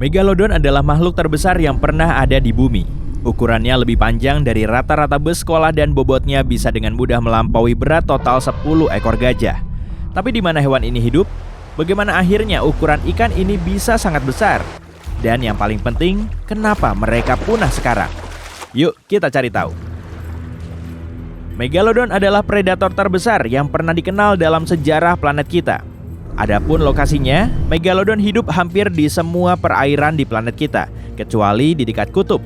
Megalodon adalah makhluk terbesar yang pernah ada di bumi. Ukurannya lebih panjang dari rata-rata bus sekolah dan bobotnya bisa dengan mudah melampaui berat total 10 ekor gajah. Tapi di mana hewan ini hidup? Bagaimana akhirnya ukuran ikan ini bisa sangat besar? Dan yang paling penting, kenapa mereka punah sekarang? Yuk kita cari tahu. Megalodon adalah predator terbesar yang pernah dikenal dalam sejarah planet kita. Adapun lokasinya, Megalodon hidup hampir di semua perairan di planet kita, kecuali di dekat kutub.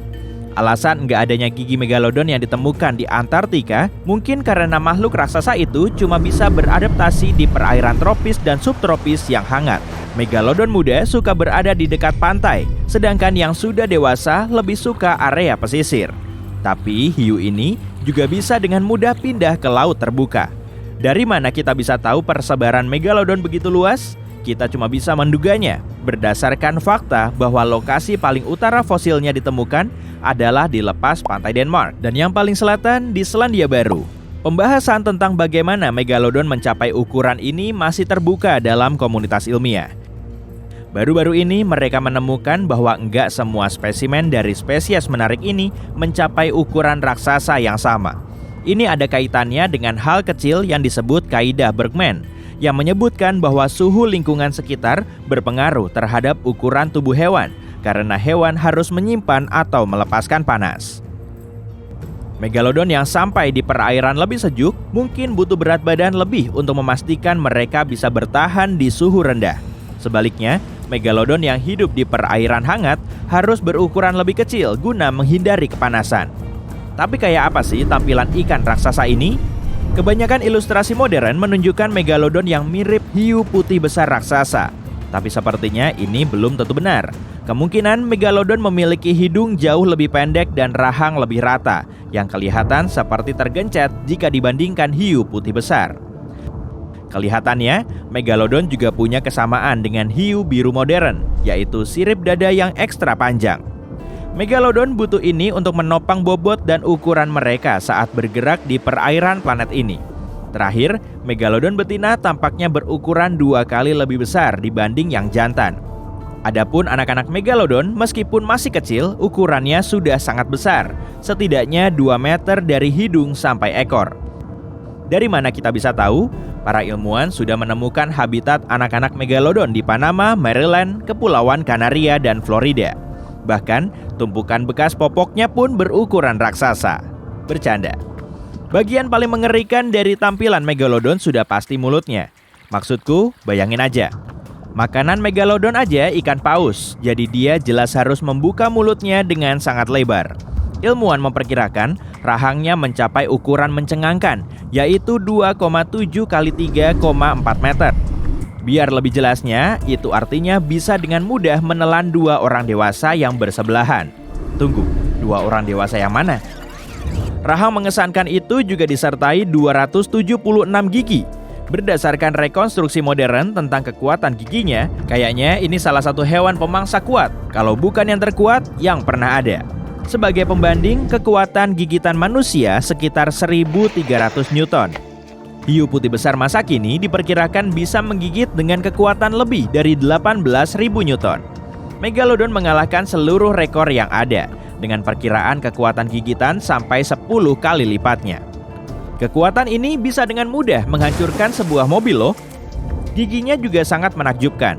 Alasan nggak adanya gigi Megalodon yang ditemukan di Antartika mungkin karena makhluk raksasa itu cuma bisa beradaptasi di perairan tropis dan subtropis yang hangat. Megalodon muda suka berada di dekat pantai, sedangkan yang sudah dewasa lebih suka area pesisir. Tapi hiu ini juga bisa dengan mudah pindah ke laut terbuka. Dari mana kita bisa tahu persebaran Megalodon begitu luas? Kita cuma bisa menduganya berdasarkan fakta bahwa lokasi paling utara fosilnya ditemukan adalah di lepas pantai Denmark dan yang paling selatan di Selandia Baru. Pembahasan tentang bagaimana Megalodon mencapai ukuran ini masih terbuka dalam komunitas ilmiah. Baru-baru ini mereka menemukan bahwa enggak semua spesimen dari spesies menarik ini mencapai ukuran raksasa yang sama. Ini ada kaitannya dengan hal kecil yang disebut kaidah Bergman, yang menyebutkan bahwa suhu lingkungan sekitar berpengaruh terhadap ukuran tubuh hewan, karena hewan harus menyimpan atau melepaskan panas. Megalodon yang sampai di perairan lebih sejuk mungkin butuh berat badan lebih untuk memastikan mereka bisa bertahan di suhu rendah. Sebaliknya, Megalodon yang hidup di perairan hangat harus berukuran lebih kecil guna menghindari kepanasan. Tapi kayak apa sih tampilan ikan raksasa ini? Kebanyakan ilustrasi modern menunjukkan Megalodon yang mirip hiu putih besar raksasa. Tapi sepertinya ini belum tentu benar. Kemungkinan Megalodon memiliki hidung jauh lebih pendek dan rahang lebih rata, yang kelihatan seperti tergencet jika dibandingkan hiu putih besar. Kelihatannya, Megalodon juga punya kesamaan dengan hiu biru modern, yaitu sirip dada yang ekstra panjang. Megalodon butuh ini untuk menopang bobot dan ukuran mereka saat bergerak di perairan planet ini. Terakhir, Megalodon betina tampaknya berukuran 2 kali lebih besar dibanding yang jantan. Adapun anak-anak Megalodon, meskipun masih kecil, ukurannya sudah sangat besar, setidaknya 2 meter dari hidung sampai ekor. Dari mana kita bisa tahu? Para ilmuwan sudah menemukan habitat anak-anak Megalodon di Panama, Maryland, Kepulauan Kanaria, dan Florida. Bahkan, tumpukan bekas popoknya pun berukuran raksasa. Bercanda. Bagian paling mengerikan dari tampilan Megalodon sudah pasti mulutnya. Maksudku, bayangin aja. Makanan Megalodon aja ikan paus, jadi dia jelas harus membuka mulutnya dengan sangat lebar. Ilmuwan memperkirakan rahangnya mencapai ukuran mencengangkan, yaitu 2,7 kali 3,4 meter. Biar lebih jelasnya, itu artinya bisa dengan mudah menelan 2 orang dewasa yang bersebelahan. Tunggu, 2 orang dewasa yang mana? Rahang mengesankan itu juga disertai 276 gigi. Berdasarkan rekonstruksi modern tentang kekuatan giginya, kayaknya ini salah satu hewan pemangsa kuat, kalau bukan yang terkuat yang pernah ada. Sebagai pembanding, kekuatan gigitan manusia sekitar 1.300 Newton. Hiu putih besar masa kini diperkirakan bisa menggigit dengan kekuatan lebih dari 18.000 Newton. Megalodon mengalahkan seluruh rekor yang ada, dengan perkiraan kekuatan gigitan sampai 10 kali lipatnya. Kekuatan ini bisa dengan mudah menghancurkan sebuah mobil loh. Giginya juga sangat menakjubkan.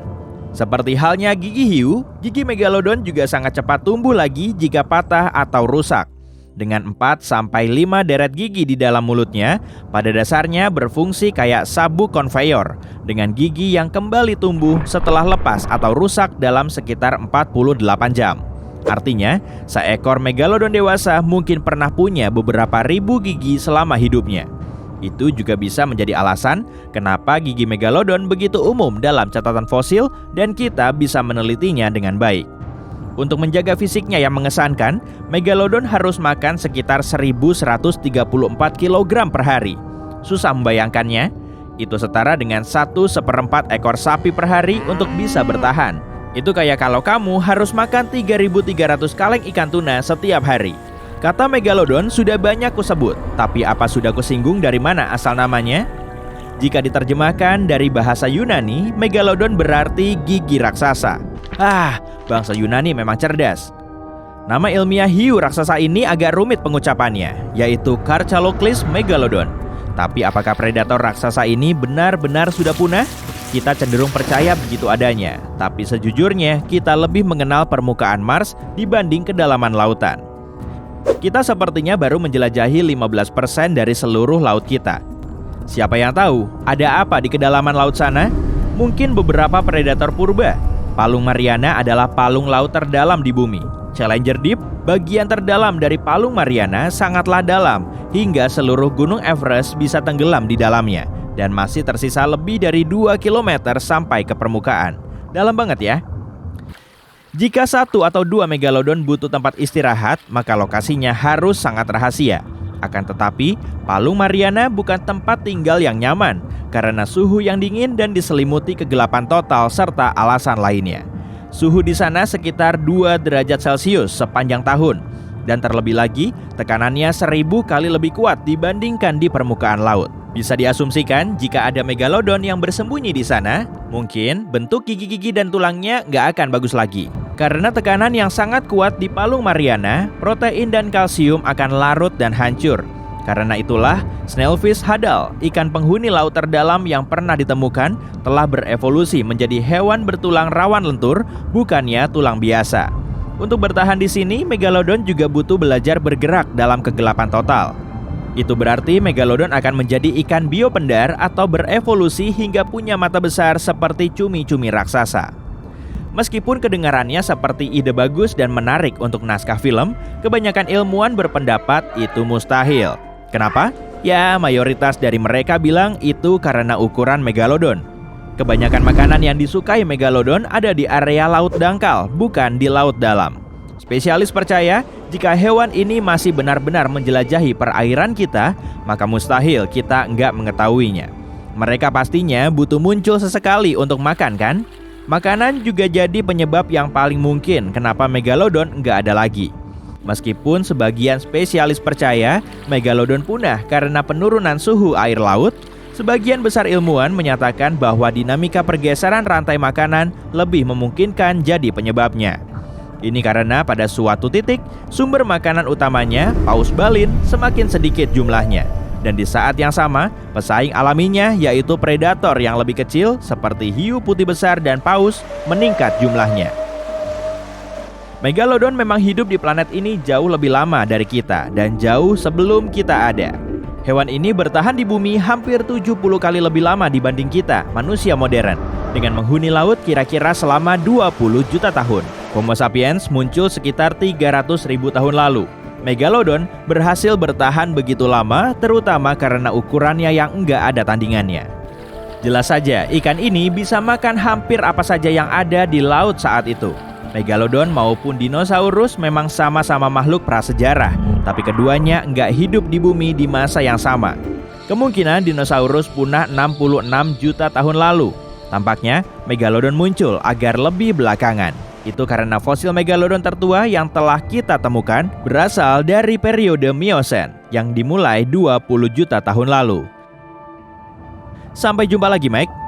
Seperti halnya gigi hiu, gigi Megalodon juga sangat cepat tumbuh lagi jika patah atau rusak. Dengan 4-5 deret gigi di dalam mulutnya, pada dasarnya berfungsi kayak sabuk konveyor, dengan gigi yang kembali tumbuh setelah lepas atau rusak dalam sekitar 48 jam. Artinya, seekor Megalodon dewasa mungkin pernah punya beberapa ribu gigi selama hidupnya. Itu juga bisa menjadi alasan kenapa gigi Megalodon begitu umum dalam catatan fosil dan kita bisa menelitinya dengan baik. Untuk menjaga fisiknya yang mengesankan, Megalodon harus makan sekitar 1.134 kg per hari. Susah membayangkannya? Itu setara dengan 1/4 ekor sapi per hari untuk bisa bertahan. Itu kayak kalau kamu harus makan 3.300 kaleng ikan tuna setiap hari. Kata Megalodon sudah banyak kusebut, tapi apa sudah kusinggung dari mana asal namanya? Jika diterjemahkan dari bahasa Yunani, Megalodon berarti gigi raksasa. Bangsa Yunani memang cerdas. Nama ilmiah hiu raksasa ini agak rumit pengucapannya, yaitu Karchaloclis megalodon. Tapi apakah predator raksasa ini benar-benar sudah punah? Kita cenderung percaya begitu adanya, tapi sejujurnya kita lebih mengenal permukaan Mars dibanding kedalaman lautan. Kita sepertinya baru menjelajahi 15% dari seluruh laut kita. Siapa yang tahu ada apa di kedalaman laut sana? Mungkin beberapa predator purba. Palung Mariana adalah palung laut terdalam di bumi. Challenger Deep, bagian terdalam dari Palung Mariana, sangatlah dalam hingga seluruh gunung Everest bisa tenggelam di dalamnya dan masih tersisa lebih dari 2 km sampai ke permukaan. Dalam banget ya. Jika 1 atau 2 megalodon butuh tempat istirahat, maka lokasinya harus sangat rahasia. Akan tetapi, Palung Mariana bukan tempat tinggal yang nyaman karena suhu yang dingin dan diselimuti kegelapan total serta alasan lainnya. Suhu di sana sekitar 2 derajat Celcius sepanjang tahun, dan terlebih lagi tekanannya 1000 kali lebih kuat dibandingkan di permukaan laut. Bisa diasumsikan jika ada megalodon yang bersembunyi di sana, mungkin bentuk gigi-gigi dan tulangnya nggak akan bagus lagi. Karena tekanan yang sangat kuat di Palung Mariana, protein dan kalsium akan larut dan hancur. Karena itulah, snailfish hadal, ikan penghuni laut terdalam yang pernah ditemukan, telah berevolusi menjadi hewan bertulang rawan lentur, bukannya tulang biasa. Untuk bertahan di sini, megalodon juga butuh belajar bergerak dalam kegelapan total. Itu berarti megalodon akan menjadi ikan biopendar atau berevolusi hingga punya mata besar seperti cumi-cumi raksasa. Meskipun kedengarannya seperti ide bagus dan menarik untuk naskah film, kebanyakan ilmuwan berpendapat itu mustahil. Kenapa? Ya, mayoritas dari mereka bilang itu karena ukuran megalodon. Kebanyakan makanan yang disukai megalodon ada di area laut dangkal, bukan di laut dalam. Spesialis percaya, jika hewan ini masih benar-benar menjelajahi perairan kita, maka mustahil kita nggak mengetahuinya. Mereka pastinya butuh muncul sesekali untuk makan, kan? Makanan juga jadi penyebab yang paling mungkin kenapa megalodon nggak ada lagi. Meskipun sebagian spesialis percaya megalodon punah karena penurunan suhu air laut, sebagian besar ilmuwan menyatakan bahwa dinamika pergeseran rantai makanan lebih memungkinkan jadi penyebabnya. Ini karena pada suatu titik, sumber makanan utamanya, paus balin, semakin sedikit jumlahnya. Dan di saat yang sama, pesaing alaminya yaitu predator yang lebih kecil seperti hiu putih besar dan paus meningkat jumlahnya. Megalodon memang hidup di planet ini jauh lebih lama dari kita dan jauh sebelum kita ada. Hewan ini bertahan di bumi hampir 70 kali lebih lama dibanding kita, manusia modern, dengan menghuni laut kira-kira selama 20 juta tahun. Homo sapiens muncul sekitar 300.000 tahun lalu. Megalodon berhasil bertahan begitu lama terutama karena ukurannya yang enggak ada tandingannya. Jelas saja, ikan ini bisa makan hampir apa saja yang ada di laut saat itu. Megalodon maupun dinosaurus memang sama-sama makhluk prasejarah, tapi keduanya enggak hidup di bumi di masa yang sama. Kemungkinan dinosaurus punah 66 juta tahun lalu. Tampaknya Megalodon muncul agar lebih belakangan. Itu karena fosil megalodon tertua yang telah kita temukan berasal dari periode Miosen yang dimulai 20 juta tahun lalu. Sampai jumpa lagi, Mike.